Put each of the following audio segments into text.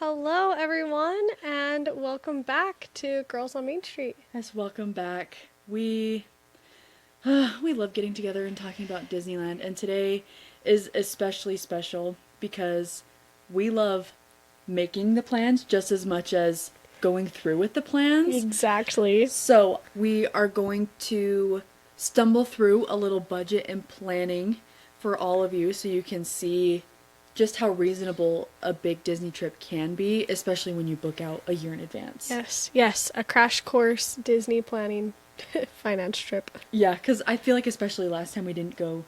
Hello, everyone, and welcome back to Girls on Main Street. Yes, welcome back. We love getting together and talking about Disneyland, and today is especially special because we love making the plans just as much as going through with the plans. Exactly. So, we are going to stumble through a little budget and planning for all of you so you can see just how reasonable a big Disney trip can be, especially when you book out a year in advance. Yes, a crash course Disney planning finance trip. Yeah, because I feel like especially last time we didn't go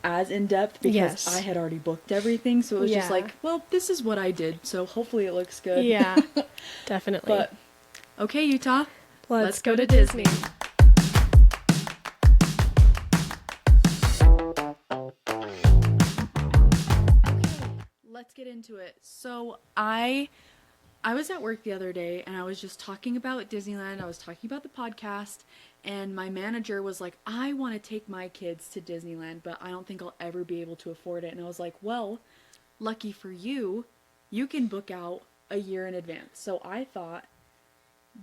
as in depth because Yes. I had already booked everything, so it was just Yeah. like, well, this is what I did, so hopefully it looks good. Yeah, definitely. But, okay, Utah, Let's go to Disney. Let's get into it. So I was at work the other day and I was just talking about Disneyland. I was talking about the podcast, and my manager was like, I want to take my kids to Disneyland, but I don't think I'll ever be able to afford it. And I was like, well, lucky for you, you can book out a year in advance. So I thought,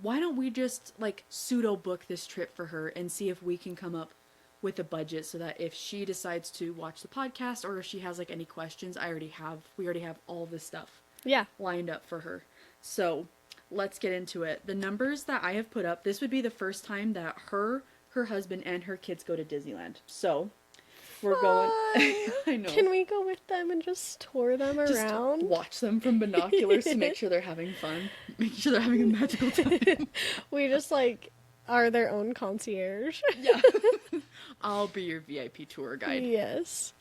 why don't we just like pseudo book this trip for her and see if we can come up with a budget so that if she decides to watch the podcast or if she has like any questions, we already have all this stuff lined up for her. So let's get into it. The numbers that I have put up, this would be the first time that her husband, and her kids go to Disneyland. So we're going. I know. Can we go with them and just tour them Just around? watch them from binoculars to make sure they're having fun, make sure they're having a magical time. We just like are their own concierge. Yeah. I'll be your VIP tour guide. Yes.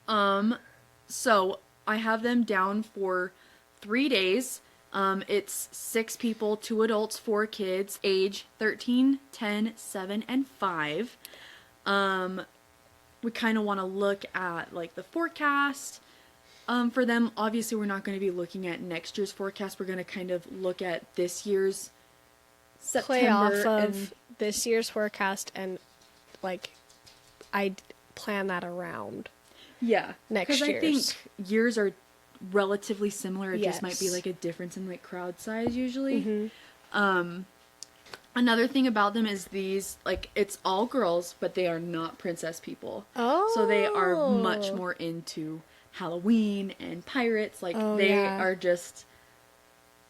So I have them down for 3 days. It's 6 people, 2 adults, 4 kids, age 13, 10, 7, and 5. We kind of want to look at like the forecast. For them, obviously we're not going to be looking at next year's forecast. We're going to kind of look at this year's September. Play off of this year's forecast and like I'd plan that around. Yeah, next year's. Because I think years are relatively similar. It just might be Yes. like a difference in like crowd size usually. Mm-hmm. Another thing about them is these, like, it's all girls, but they are not princess people. Oh. So they are much more into Halloween and pirates. Like, Oh, they yeah. are just,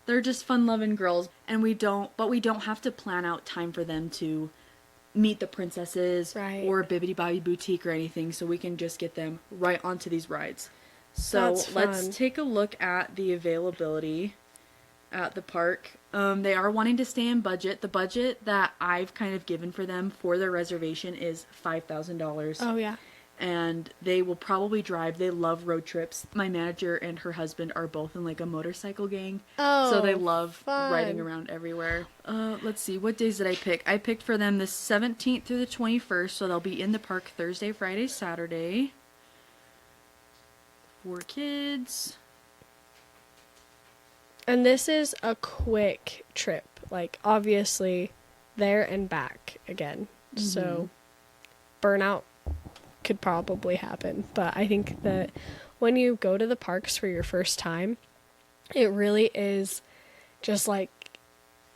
they're just fun-loving girls. And we don't have to plan out time for them to meet the princesses Right. or Bibbidi Bobbidi Boutique or anything. So we can just get them right onto these rides. So That's let's fun. take a look at the availability at the park. They are wanting to stay in budget. The budget that I've kind of given for them for their reservation is $5,000. Oh yeah. And they will probably drive. They love road trips. My manager and her husband are both in like a motorcycle gang. Oh, So they love fun. riding around everywhere. Let's see, what days did I pick? I picked for them the 17th through the 21st, so they'll be in the park Thursday, Friday, Saturday. 4 kids. And this is a quick trip. Like obviously there and back again. Mm-hmm. So burnout could probably happen, but I think that when you go to the parks for your first time, it really is just like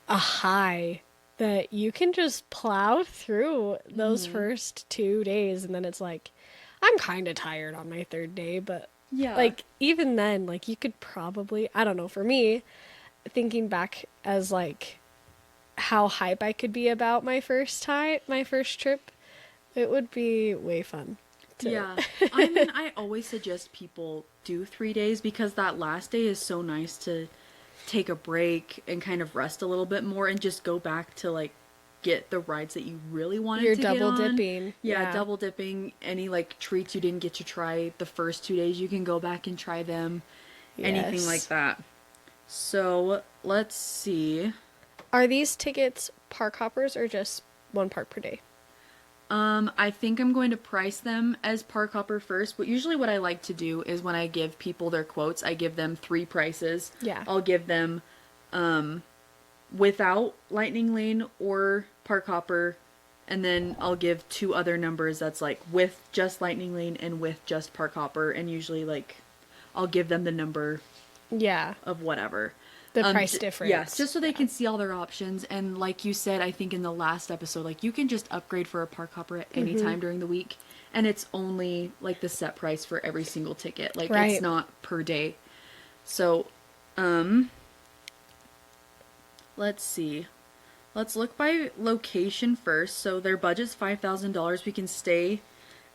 a high that you can just plow through those first 2 days, and then it's like I'm kind of tired on my 3rd day, but Yeah. like even then, like you could probably, I don't know, for me, thinking back as like how hype I could be about my first trip, it would be way fun. Yeah. I mean, I always suggest people do 3 days because that last day is so nice to take a break and kind of rest a little bit more and just go back to like get the rides that you really wanted You're to get double on. dipping. Yeah, double dipping. Any like treats you didn't get to try the first 2 days, you can go back and try them. Anything Yes. like that. So let's see. Are these tickets park hoppers or just one park per day? I think I'm going to price them as park hopper first, but usually what I like to do is when I give people their quotes, I give them 3 prices. Yeah. I'll give them without Lightning Lane or park hopper, and then I'll give 2 other numbers that's like with just Lightning Lane and with just park hopper, and usually like I'll give them the number Yeah. of whatever. The price difference. Yes, just so they can see all their options. And like you said, I think in the last episode, like you can just upgrade for a park hopper at any time during the week. And it's only like the set price for every single ticket. Like Right. it's not per day. So, let's see. Let's look by location first. So their budget's $5,000. We can stay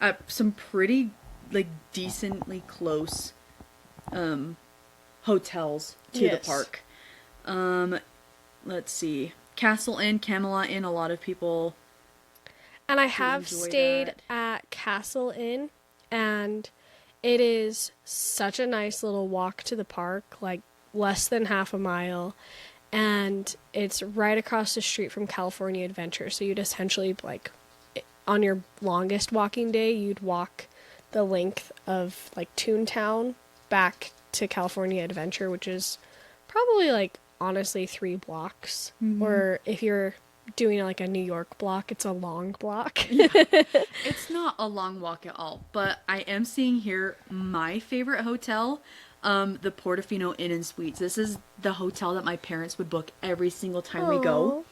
at some pretty like decently close hotels to the park. Let's see. Castle Inn, Camelot Inn, a lot of people. And I have enjoy stayed that. at Castle Inn, and it is such a nice little walk to the park, like less than half a mile. And it's right across the street from California Adventure. So you'd essentially, like, on your longest walking day, you'd walk the length of, like, Toontown back to California Adventure, which is probably, like, honestly 3 blocks. Or if you're doing, like, a New York block, it's a long block. It's not a long walk at all, but I am seeing here my favorite hotel, the Portofino Inn and Suites. This is the hotel that my parents would book every single time we go,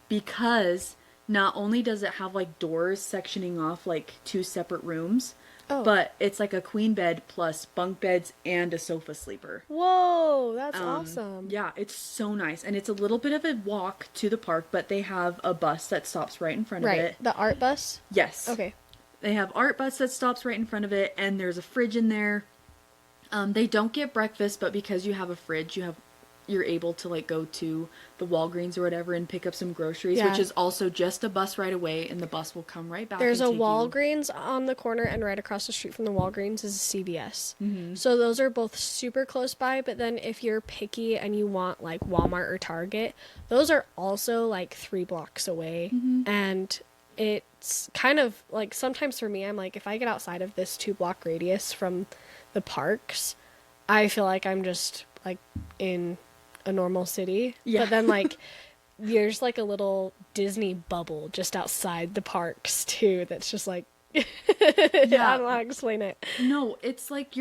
because not only does it have like doors sectioning off like 2 separate rooms, but it's like a queen bed plus bunk beds and a sofa sleeper. Whoa, that's awesome. Yeah, it's so nice. And it's a little bit of a walk to the park, but they have a bus that stops right in front of Right, it. the art bus? Yes. Okay. They have art bus that stops right in front of it, and there's a fridge in there. They don't get breakfast, but because you have a fridge, you're able to like go to the Walgreens or whatever and pick up some groceries, Yeah. which is also just a bus right away, and the bus will come right back. There's and a take you. Walgreens on the corner, and right across the street from the Walgreens is a CVS. So those are both super close by, but then if you're picky and you want like Walmart or Target, those are also like 3 blocks away. And it's kind of like, sometimes for me, I'm like, if I get outside of this 2-block radius from the parks, I feel like I'm just like in a normal city. Yeah. But then like there's like a little Disney bubble just outside the parks too that's just like I don't know how to explain it. No, it's like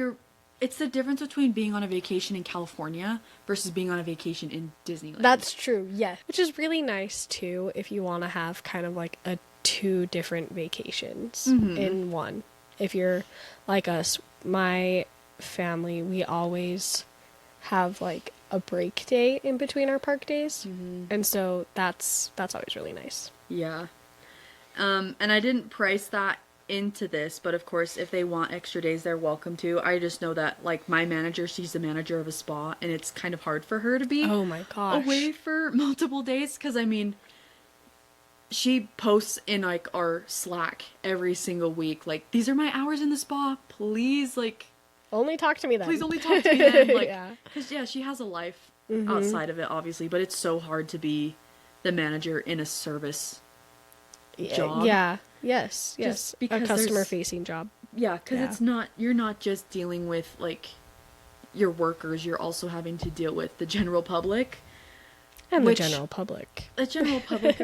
it's the difference between being on a vacation in California versus being on a vacation in Disneyland. That's true, yeah. Which is really nice too if you want to have kind of like a 2 different vacations in one. If you're like us, my family, we always have like a break day in between our park days. And so that's always really nice. Yeah. And I didn't price that into this, but of course, if they want extra days, they're welcome to. I just know that, like, my manager, she's the manager of a spa, and it's kind of hard for her to be Oh my gosh. away for multiple days, because, I mean, she posts in, like, our Slack every single week, like, these are my hours in the spa, please, like, Only talk to me then. please only talk to me then, like, Yeah. because, yeah, she has a life outside of it, obviously, but it's so hard to be the manager in a service job. Yeah. Yes. Just A because customer facing job. Yeah, because Yeah. you're not just dealing with, like, your workers, you're also having to deal with the general public. And Which- the general public. The general public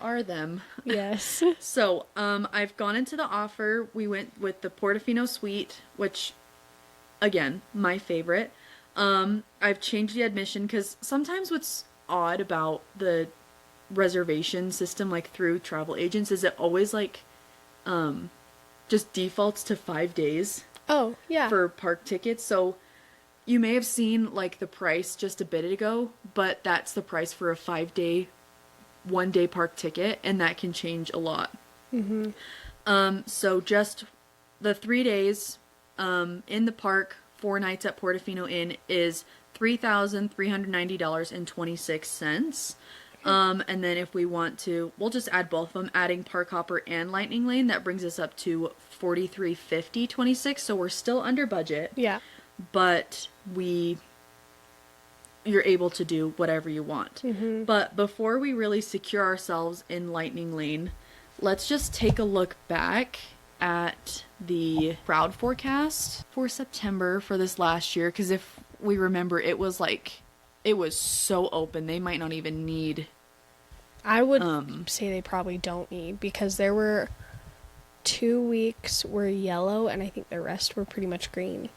are them. Yes. So, I've gone into the offer. We went with the Portofino suite, which, again, my favorite. I've changed the admission, because sometimes what's odd about the reservation system, like through travel agents, is it always like just defaults to 5 days Oh, yeah. for park tickets. So you may have seen like the price just a bit ago, but that's the price for a 5-day 1-day park ticket, and that can change a lot. So just the 3 days in the park, 4 nights at Portofino Inn is $3,390.26. And then if we want to, we'll just add both of them, adding Park Hopper and Lightning Lane. That brings us up to $43.50.26. So we're still under budget, Yeah. but you're able to do whatever you want. But before we really secure ourselves in Lightning Lane, let's just take a look back at the crowd forecast for September for this last year, because if we remember, it was so open, they might not even need. I would say they probably don't need, because there were 2 weeks were yellow and I think the rest were pretty much green.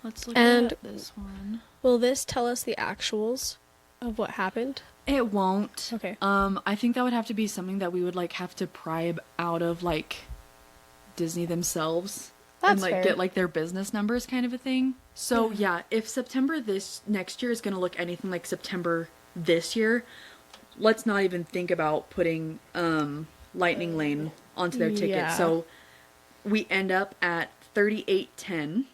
Let's look And at this one. will this tell us the actuals of what happened? It won't. Okay. I think that would have to be something that we would like have to pry out of like Disney themselves. That's and like fair. get like their business numbers kind of a thing. So yeah, if September this next year is going to look anything like September this year, let's not even think about putting Lightning Lane onto their ticket. Yeah. So we end up at 38.10.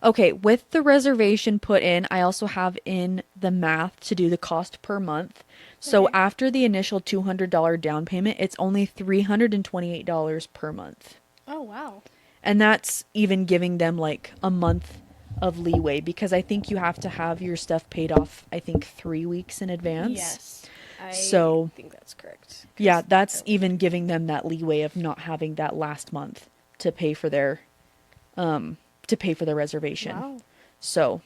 Okay, with the reservation put in, I also have in the math to do the cost per month. So Okay. after the initial $200 down payment, it's only $328 per month. Oh, wow. And that's even giving them like a month of leeway because I think you have to have your stuff paid off, I think 3 weeks in advance. Yes. I think that's correct. Yeah, that's even giving them that leeway of not having that last month to pay for their reservation. Wow. So,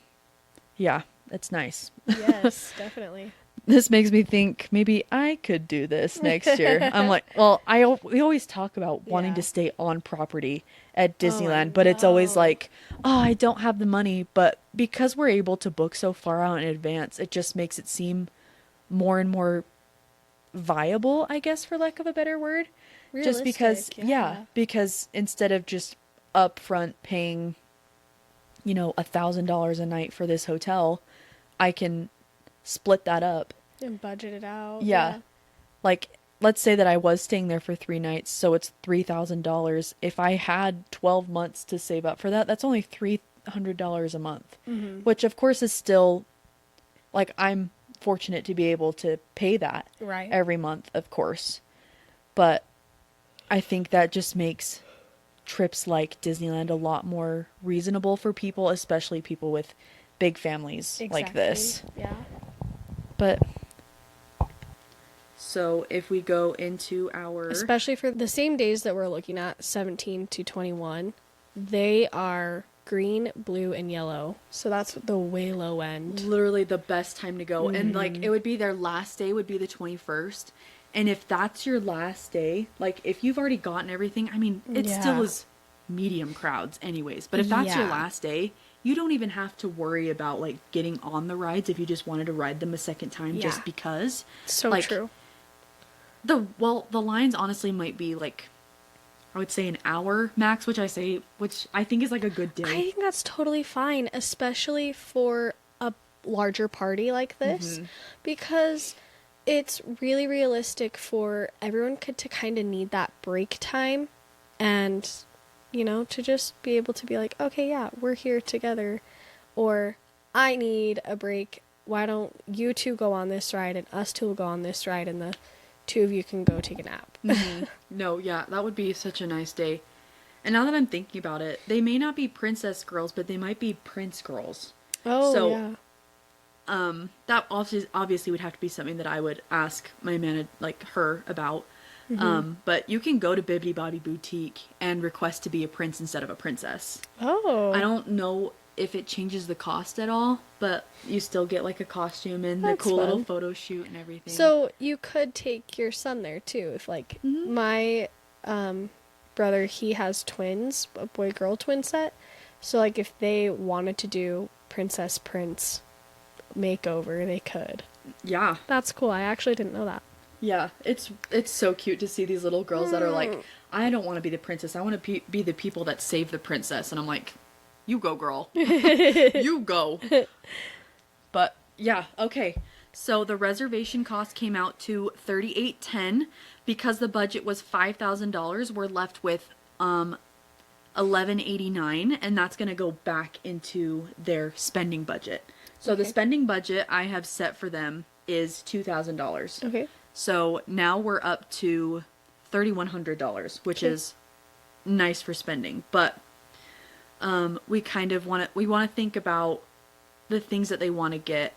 yeah, it's nice. Yes, definitely. This makes me think maybe I could do this next year. I'm like, well, we always talk about wanting Yeah. to stay on property at Oh, I Disneyland, but it's always know. like, oh, I don't have the money. But because we're able to book so far out in advance, it just makes it seem more and more viable, I guess, for lack of a better word. Just because, Realistic, yeah, because instead of just upfront paying, $1,000 a night for this hotel, I can split that up. And budget it out. Yeah. Like, let's say that I was staying there for 3 nights, so it's $3,000. If I had 12 months to save up for that, that's only $300 a month, which of course is still, like, I'm fortunate to be able to pay that Right. every month, of course. But I think that just makes trips like Disneyland a lot more reasonable for people, especially people with big families like this. Yeah. But so if we go into our Especially for the same days that we're looking at, 17 to 21, they are green, blue, and yellow. So that's the way low end. literally the best time to go, and like it would be their last day would be the 21st, and if that's your last day, like if you've already gotten everything, I mean it Yeah. still is medium crowds anyways, but if that's your Yeah. last day, you don't even have to worry about like getting on the rides if you just wanted to ride them a second time Yeah. just because. So Like, true. the lines honestly might be like, I would say an hour max, which I think is like a good day. I think that's totally fine, especially for a larger party like this, because it's really realistic for everyone to kind of need that break time and, to just be able to be like, okay, yeah, we're here together, or I need a break. Why don't you two go on this ride and us two will go on this ride and the two of you can go take a nap. No, yeah, that would be such a nice day. And now that I'm thinking about it, they may not be princess girls, but they might be prince girls. Oh, So, yeah. That obviously would have to be something that I would ask my her about. But you can go to Bibbidi Bobbidi Boutique and request to be a prince instead of a princess. Oh. I don't know if it changes the cost at all, but you still get like a costume and the That's cool little fun. photo shoot and everything. So you could take your son there too. If like my brother, he has twins, a boy girl twin set. So like if they wanted to do princess prince makeover, they could. yeah. That's cool. I actually didn't know that. Yeah, it's so cute to see these little girls that are like, I don't want to be the princess. I want to be the people that save the princess. And I'm like, you go, girl. You go. But yeah, okay. So the reservation cost came out to $38.10 because the budget was $5,000. We're left with $11.89, and that's going to go back into their spending budget. So the Okay. spending budget I have set for them is $2,000. Okay. So now we're up to $3,100, which Okay. is nice for spending. But we kind of want to think about the things that they want to get.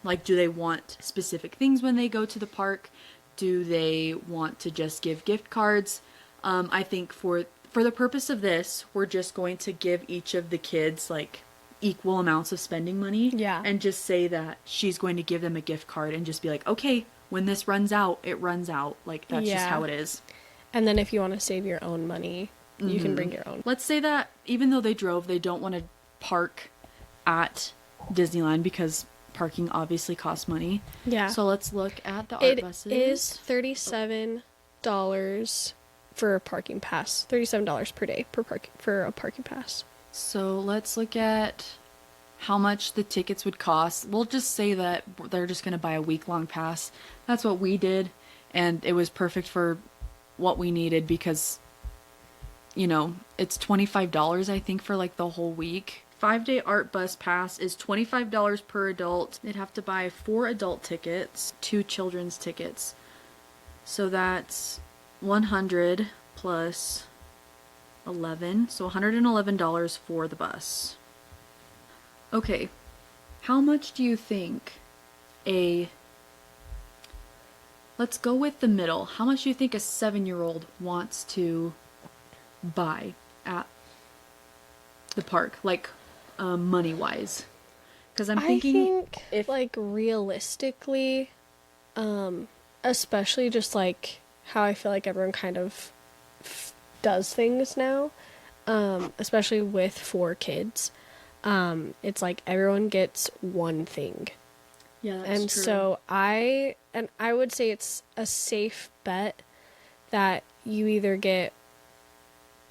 Like, do they want specific things when they go to the park? Do they want to just give gift cards? I think for the purpose of this, we're just going to give each of the kids like equal amounts of spending money. Yeah. And just say that she's going to give them a gift card and just be like, okay, when this runs out, it runs out. Like, that's just Yeah. how it is. And then if you want to save your own money, you can bring your own. Let's say that even though they drove, they don't want to park at Disneyland because parking obviously costs money. Yeah. So let's look at the art buses. It is $37 for a parking pass. $37 per day for a parking pass. So let's look at how much the tickets would cost. We'll just say that they're just going to buy a week-long pass. That's what we did, and it was perfect for what we needed because, you know, it's $25, I think, for like the whole week. 5-day art bus pass is $25 per adult. They'd have to buy 4 adult tickets, 2 children's tickets. So that's 100 plus 11, so $111 for the bus. Okay, how much do you think let's go with the middle. How much do you think a 7-year-old wants to buy at the park, like money-wise? Because I'm thinking, I think, like, realistically, especially just, like, how I feel like everyone kind of does things now, especially with 4 kids, it's like everyone gets one thing. Yeah, that's And true. so I would say it's a safe bet that you either get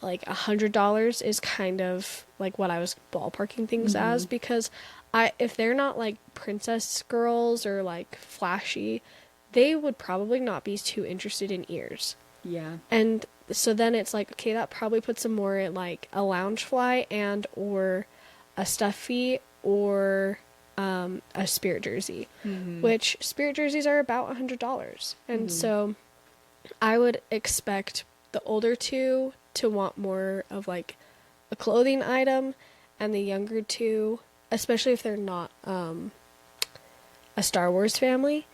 like $100 is kind of like what I was ballparking things as, because if they're not like princess girls or like flashy, they would probably not be too interested in ears. Yeah. And so then it's like, okay, that probably puts them more in like a lounge fly and or a stuffy or a spirit jersey, which spirit jerseys are about $100. And so I would expect the older 2 to want more of like a clothing item, and the younger 2, especially if they're not a Star Wars family,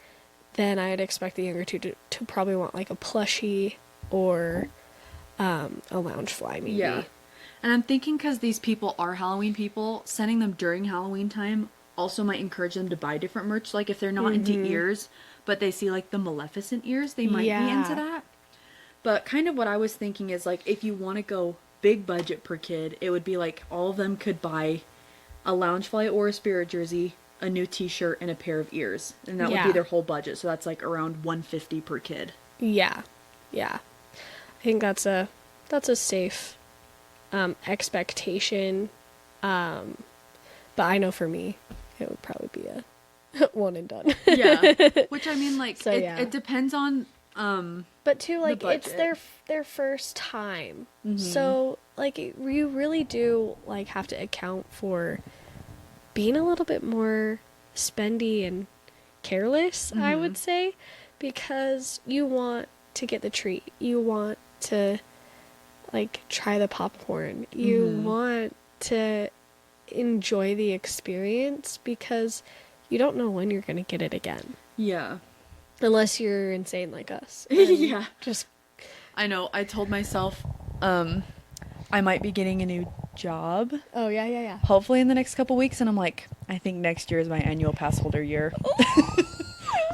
then I'd expect the younger 2 to probably want like a plushie or a lounge fly maybe. Yeah. And I'm thinking because these people are Halloween people, sending them during Halloween time also might encourage them to buy different merch. Like if they're not into ears, but they see like the Maleficent ears, they might be into that. But kind of what I was thinking is like if you want to go big budget per kid, it would be like all of them could buy a Loungefly or a Spirit jersey, a new t-shirt, and a pair of ears. And that would be their whole budget. So that's like around $150 per kid. Yeah. Yeah. I think that's a safe expectation. But I know for me, it would probably be a one and done. Yeah. Which I mean, like, So, it depends on but too, like, it's budget. their first time. So, like, you really do, like, have to account for being a little bit more spendy and careless, I would say, because you want to get the treat. You want to, like, try the popcorn. You want to enjoy the experience because you don't know when you're going to get it again. Yeah. Unless you're insane like us. Yeah. Just I know. I told myself I might be getting a new job. Oh, yeah. Hopefully in the next couple weeks, and I'm like, I think next year is my annual pass holder year.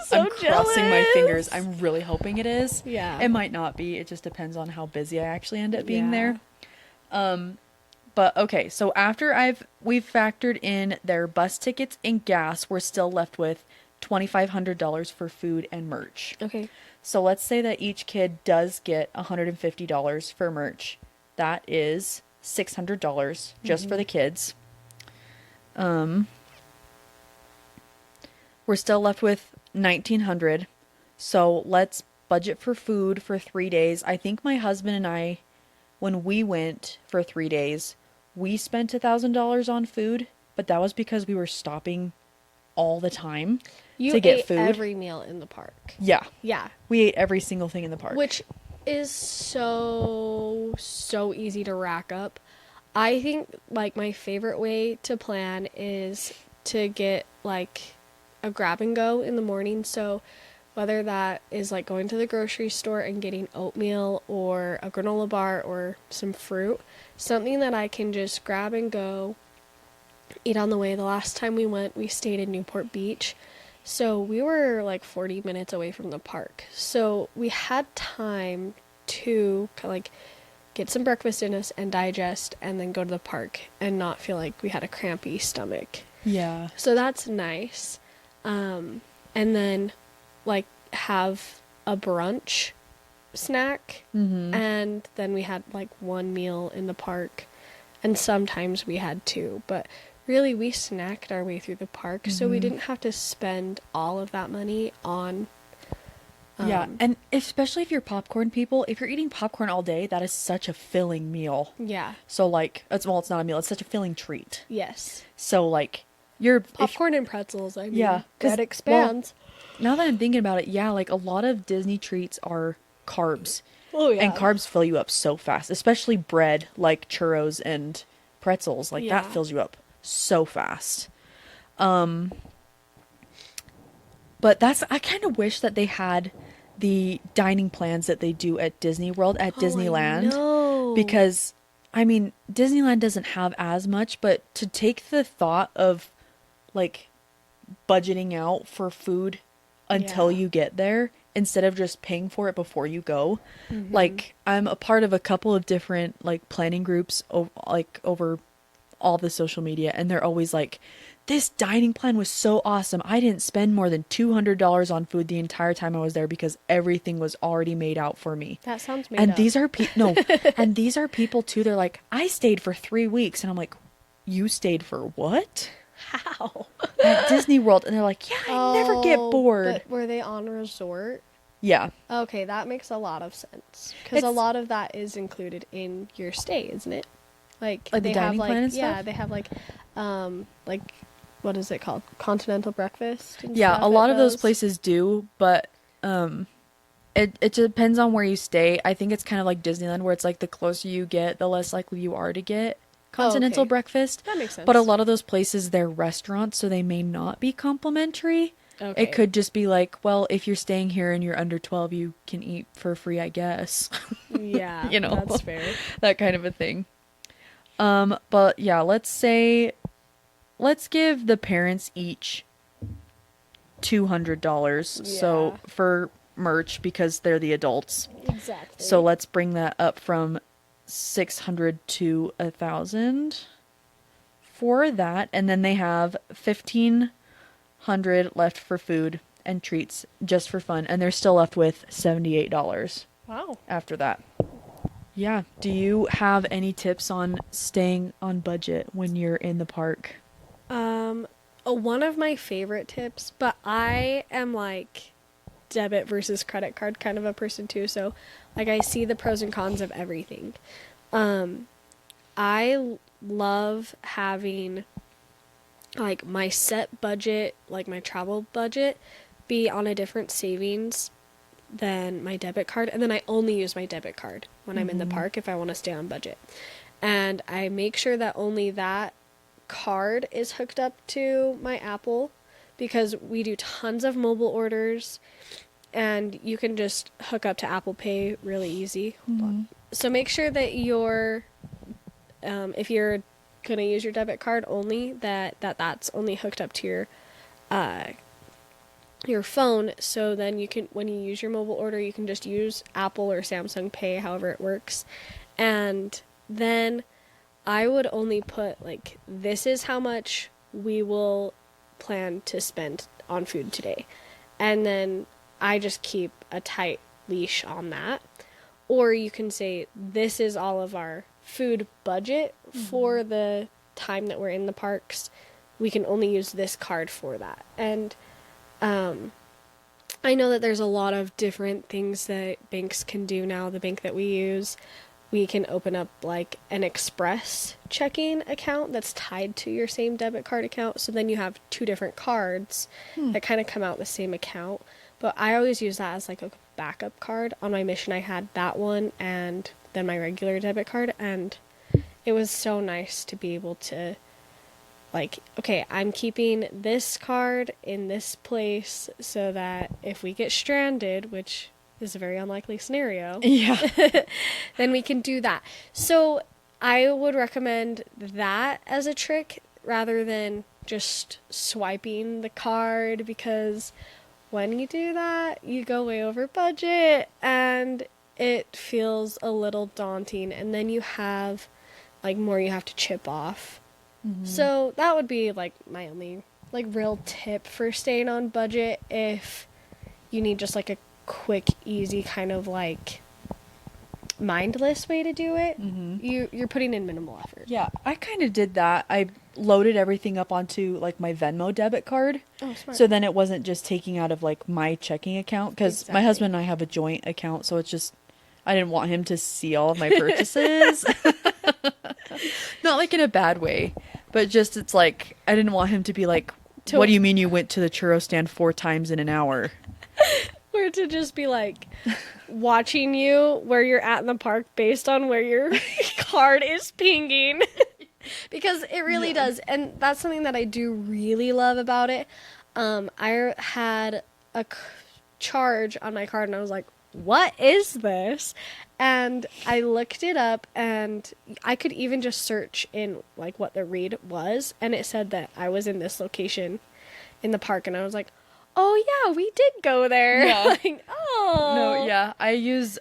So I'm crossing my jealous. fingers. I'm really hoping it is. Yeah. It might not be. It just depends on how busy I actually end up being Yeah. there. But okay, so after we've factored in their bus tickets and gas, we're still left with $2,500 for food and merch. Okay. So let's say that each kid does get $150 for merch. That is $600 just for the kids. We're still left with $1,900. So let's budget for food for 3 days. I think my husband and I, when we went for 3 days, we spent $1,000 on food, but that was because we were stopping all the time to get ate food. every meal in the park. Yeah. Yeah. We ate every single thing in the park. Which is so easy to rack up. I think, like, my favorite way to plan is to get, like, a grab and go in the morning. So whether that is, like, going to the grocery store and getting oatmeal or a granola bar or some fruit, something that I can just grab and go, eat on the way. The last time we went, we stayed in Newport Beach. So we were like 40 minutes away from the park. So we had time to like get some breakfast in us and digest, and then go to the park and not feel like we had a crampy stomach. Yeah. So that's nice. And then like have a brunch snack, and then we had like one meal in the park, and sometimes we had two, but really we snacked our way through the park, so we didn't have to spend all of that money on Yeah, and especially if you're popcorn people, if you're eating popcorn all day, that is such a filling meal. yeah. So like, it's not a meal; it's such a filling treat. Yes. So like, you're Popcorn and pretzels, I mean, yeah, 'cause, that expands. now that I'm thinking about it, yeah, like a lot of Disney treats are carbs, Oh yeah. and carbs fill you up so fast, especially bread like churros and pretzels. Like that Yeah. fills you up so fast. But I kind of wish that they had the dining plans that they do at Disney World at Disneyland. No. Because, I mean, Disneyland doesn't have as much, but to take the thought of, like, budgeting out for food until Yeah. you get there instead of just paying for it before you go. Like, I'm a part of a couple of different, like, planning groups, over all the social media, and they're always like, this dining plan was so awesome. I didn't spend more than $200 on food the entire time I was there because everything was already made out for me. That sounds made And up. these are no, and these are people too. They're like, I stayed for 3 weeks, and I'm like, you stayed for what? How? At Disney World, and they're like, yeah, I never get bored. But were they on a resort? Yeah, Okay, that makes a lot of sense, because a It's- lot of that is included in your stay, isn't it? Like Like the they have dining like plan and yeah, stuff? they have like what is it called? Continental breakfast. And yeah. stuff A at lot of those places do, but it depends on where you stay. I think it's kind of like Disneyland, where it's like the closer you get, the less likely you are to get continental okay. breakfast. That makes sense. But a lot of those places, they're restaurants, so they may not be complimentary. Okay. It could just be like, well, if you're staying here and you're under 12, you can eat for free, I guess. Yeah, You know. that's fair. That kind of a thing. But yeah, let's give the parents each $200. So Yeah. for merch, because they're the adults. Exactly. So let's bring that up from 600 to 1,000 for that, and then they have 1,500 left for food and treats just for fun, and they're still left with $78 wow. after that. Yeah. Do you have any tips on staying on budget when you're in the park? One of my favorite tips, but I am like debit versus credit card kind of a person too, so like I see the pros and cons of everything. I love having like my set budget, like my travel budget, be on a different savings than my debit card, and then I only use my debit card when I'm in the park if I want to stay on budget. And I make sure that only that card is hooked up to my Apple, because we do tons of mobile orders and you can just hook up to Apple Pay really easy. Hold on. So make sure that if you're gonna use your debit card only, that's only hooked up to your phone, so then you can, when you use your mobile order, you can just use Apple or Samsung Pay, however it works. And then I would only put like, this is how much we will plan to spend on food today, and then I just keep a tight leash on that. Or you can say, this is all of our food budget for the time that we're in the parks. We can only use this card for that. And I know that there's a lot of different things that banks can do now. The bank that we use, we can open up like an express checking account that's tied to your same debit card account. So then you have two different cards that kind of come out the same account. But I always use that as like a backup card. On my mission, I had that one and then my regular debit card. And it was so nice to be able to, like, okay, I'm keeping this card in this place so that if we get stranded, which is a very unlikely scenario, Yeah. then we can do that. So I would recommend that as a trick rather than just swiping the card, because when you do that, you go way over budget and it feels a little daunting, and then you have like more you have to chip off. So that would be like my only like real tip for staying on budget if you need just like a quick, easy kind of like mindless way to do it. You're putting in minimal effort. Yeah, I kind of did that. I loaded everything up onto like my Venmo debit card. Oh, smart. So then it wasn't just taking out of like my checking account, because my Exactly. husband and I have a joint account, so it's just I didn't want him to see all of my purchases. Not like in a bad way, but just it's like I didn't want him to be like, what do you mean you went to the churro stand 4 times in an hour? Or to just be like watching you where you're at in the park based on where your card is pinging. Because it really does. And that's something that I do really love about it. I had a charge on my card and I was like, what is this? And I looked it up, and I could even just search in like what the read was, and it said that I was in this location in the park, and I was like, oh yeah, we did go there. Yeah. Like, oh. No, yeah. I use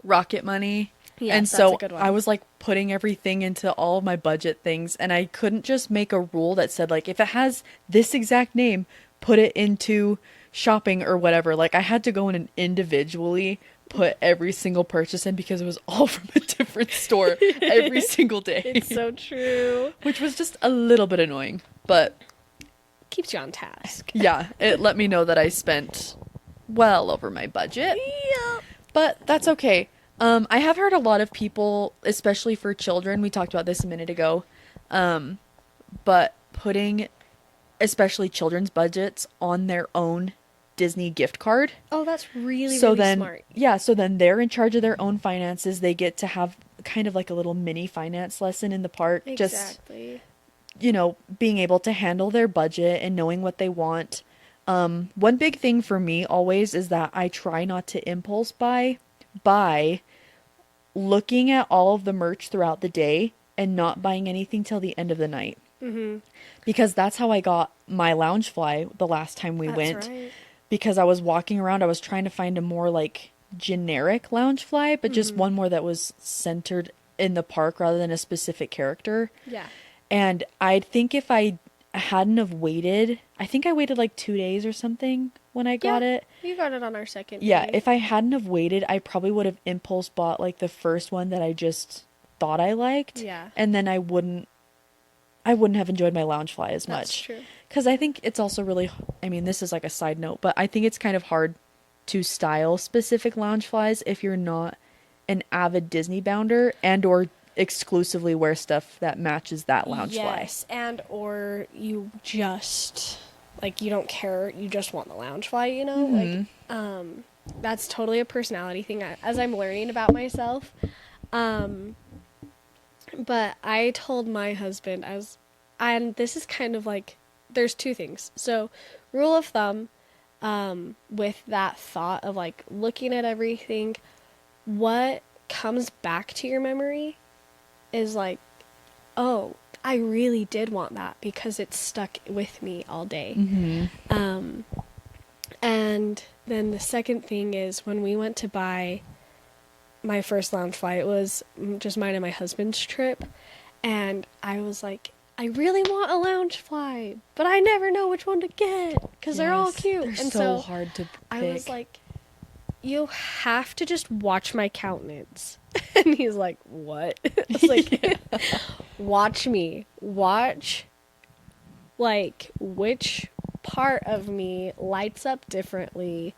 Rocket Money. Yes, and that's so a good one. I was like putting everything into all of my budget things, and I couldn't just make a rule that said like if it has this exact name, put it into shopping or whatever. Like I had to go in and individually put every single purchase in because it was all from a different store every single day. It's so true. Which was just a little bit annoying, but Keeps you on task. yeah, it let me know that I spent well over my budget. Yeah. But that's okay. I have heard a lot of people, especially for children, we talked about this a minute ago, but putting especially children's budgets on their own Disney gift card. Oh, that's really, So really then, smart. yeah, so then they're in charge of their own finances. They get to have kind of like a little mini finance lesson in the park. Exactly. Just, being able to handle their budget and knowing what they want. One big thing for me always is that I try not to impulse buy by looking at all of the merch throughout the day and not buying anything till the end of the night. Because that's how I got my Loungefly the last time we went. Right. Because I was walking around, I was trying to find a more like generic Loungefly, but just one more that was centered in the park rather than a specific character. Yeah. And I think if I hadn't have waited, I think I waited like 2 days or something when I got it. You got it on our second Yeah, day. if I hadn't have waited, I probably would have impulse bought like the first one that I just thought I liked. Yeah. And then I wouldn't have enjoyed my Loungefly as That's much. true. Because I think it's also really, I mean, this is like a side note, but I think it's kind of hard to style specific Loungeflies if you're not an avid Disney bounder and or exclusively wear stuff that matches that Loungefly. Yes, and or you just like you don't care, you just want the Loungefly, you know? Like that's totally a personality thing as I'm learning about myself. But I told my husband and this is kind of like there's two things. So, rule of thumb with that thought of like looking at everything, what comes back to your memory is like, oh, I really did want that because it's stuck with me all day. And then the second thing is when we went to buy my first Loungefly, it was just mine and my husband's trip, and I was like, I really want a Loungefly, but I never know which one to get because they're all cute. They're and so hard to pick. I was like, you have to just watch my countenance. And he's like, what? I was like, watch me. Watch, like, which part of me lights up differently,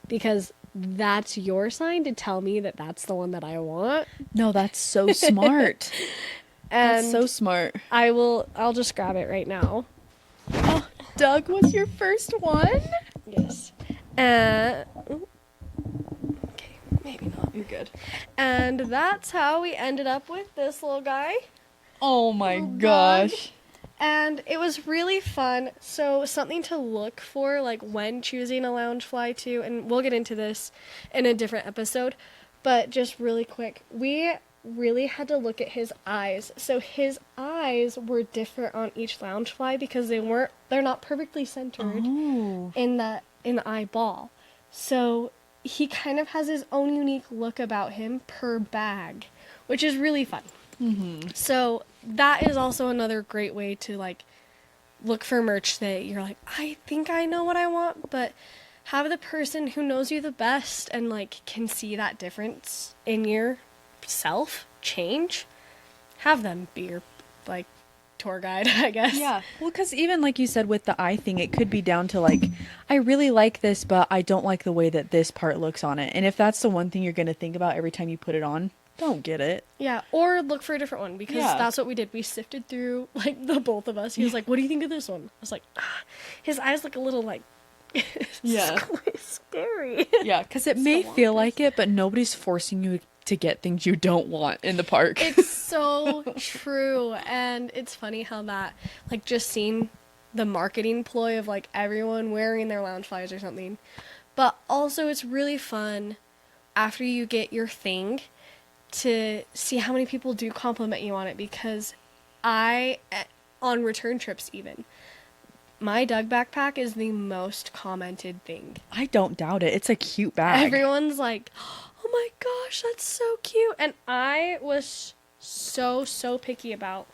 because that's your sign to tell me that that's the one that I want. No, that's so smart. And that's so smart. I'll just grab it right now. Oh, Doug was your first one? Yes. Okay, maybe not. You're good. And that's how we ended up with this little guy. Oh my Little gosh. bug. And it was really fun. So something to look for, like when choosing a Loungefly too, and we'll get into this in a different episode, but just really quick, we really had to look at his eyes. So his eyes were different on each Loungefly because they're not perfectly centered in the eyeball. So he kind of has his own unique look about him per bag, which is really fun. So that is also another great way to like look for merch that you're like, I think I know what I want, but have the person who knows you the best and like can see that difference in yourself change. Have them be your like tour guide, I guess. Yeah. Well, because even like you said with the eye thing, it could be down to like, I really like this, but I don't like the way that this part looks on it. And if that's the one thing you're going to think about every time you put it on, don't get it. Yeah, or look for a different one, because that's what we did. We sifted through, like, the both of us. He was like, what do you think of this one? I was like, his eyes look a little, like, scary. Yeah, because it may feel like it, but nobody's forcing you to get things you don't want in the park. It's so true. And it's funny how that, like, just seeing the marketing ploy of, like, everyone wearing their lounge flies or something. But also it's really fun after you get your thing to see how many people do compliment you on it, because on return trips even, my Doug backpack is the most commented thing. I don't doubt it. It's a cute bag. Everyone's like, oh my gosh, that's so cute. And I was so picky about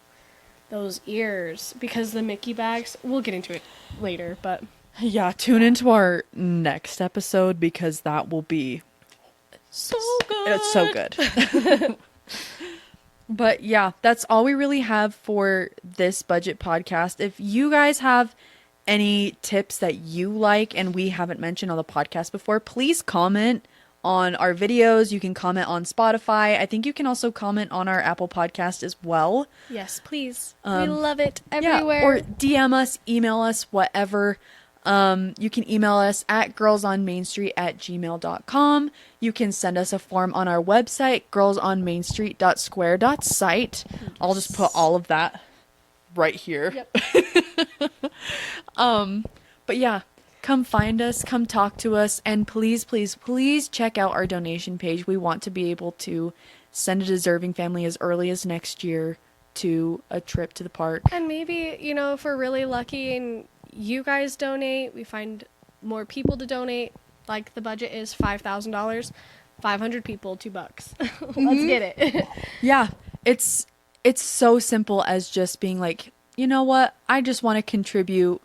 those ears, because the Mickey bags, we'll get into it later, but yeah, tune into our next episode, because that will be so good. It's so good. But yeah, that's all we really have for this budget podcast. If you guys have any tips that you like and we haven't mentioned on the podcast before, please comment on our videos. You can comment on Spotify. I think you can also comment on our Apple podcast as well. Yes, please. We love it everywhere. Yeah, or DM us, email us, whatever. You can email us at girlsonmainstreet@gmail.com. You can send us a form on our website, girlsonmainstreet.square.site. I'll just put all of that right here. Yep. But yeah, come find us, come talk to us, and please, please, please check out our donation page. We want to be able to send a deserving family as early as next year to a trip to the park. And maybe, if we're really lucky and you guys donate, we find more people to donate, like the budget is $5,000, 500 people, $2. Let's get it. Yeah, it's so simple as just being like, you know what, I just want to contribute,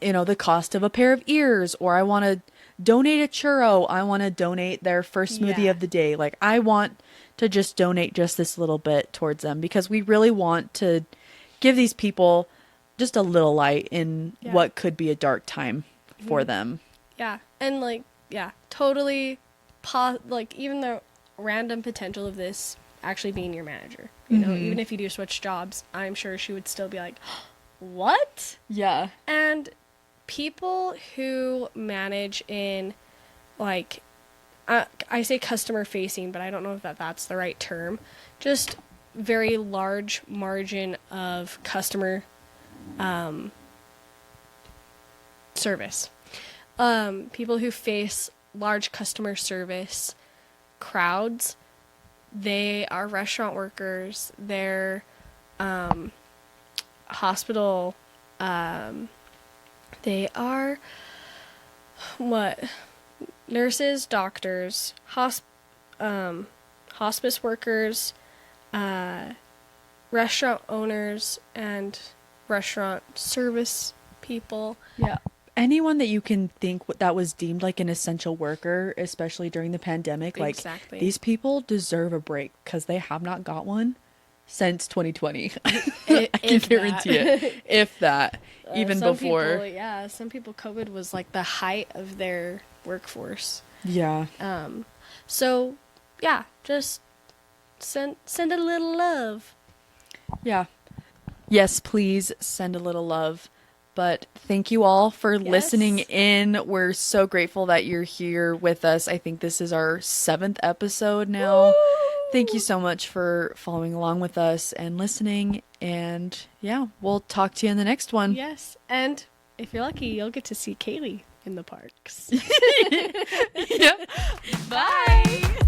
the cost of a pair of ears, or I want to donate a churro, I want to donate their first smoothie of the day. Like, I want to just donate just this little bit towards them, because we really want to give these people just a little light in what could be a dark time for them. Yeah. And totally even the random potential of this actually being your manager, even if you do switch jobs, I'm sure she would still be like, what? Yeah. And people who manage in I say customer facing, but I don't know if that's the right term, just very large margin of customer service. People who face large customer service crowds, they are restaurant workers, they're hospital, they are nurses, doctors, hospice workers, restaurant owners, and restaurant service people. Yeah. Anyone that you can think that was deemed like an essential worker, especially during the pandemic, Exactly. These people deserve a break, because they have not got one since 2020. I can guarantee it. If that, even before. Some people, COVID was like the height of their workforce. Yeah. So yeah, just send a little love. Yeah. Yes, please send a little love. But thank you all for listening in. We're so grateful that you're here with us. I think this is our 7th episode now. Woo! Thank you so much for following along with us and listening. And yeah, we'll talk to you in the next one. Yes. And if you're lucky, you'll get to see Kaylee in the parks. Yeah. Bye.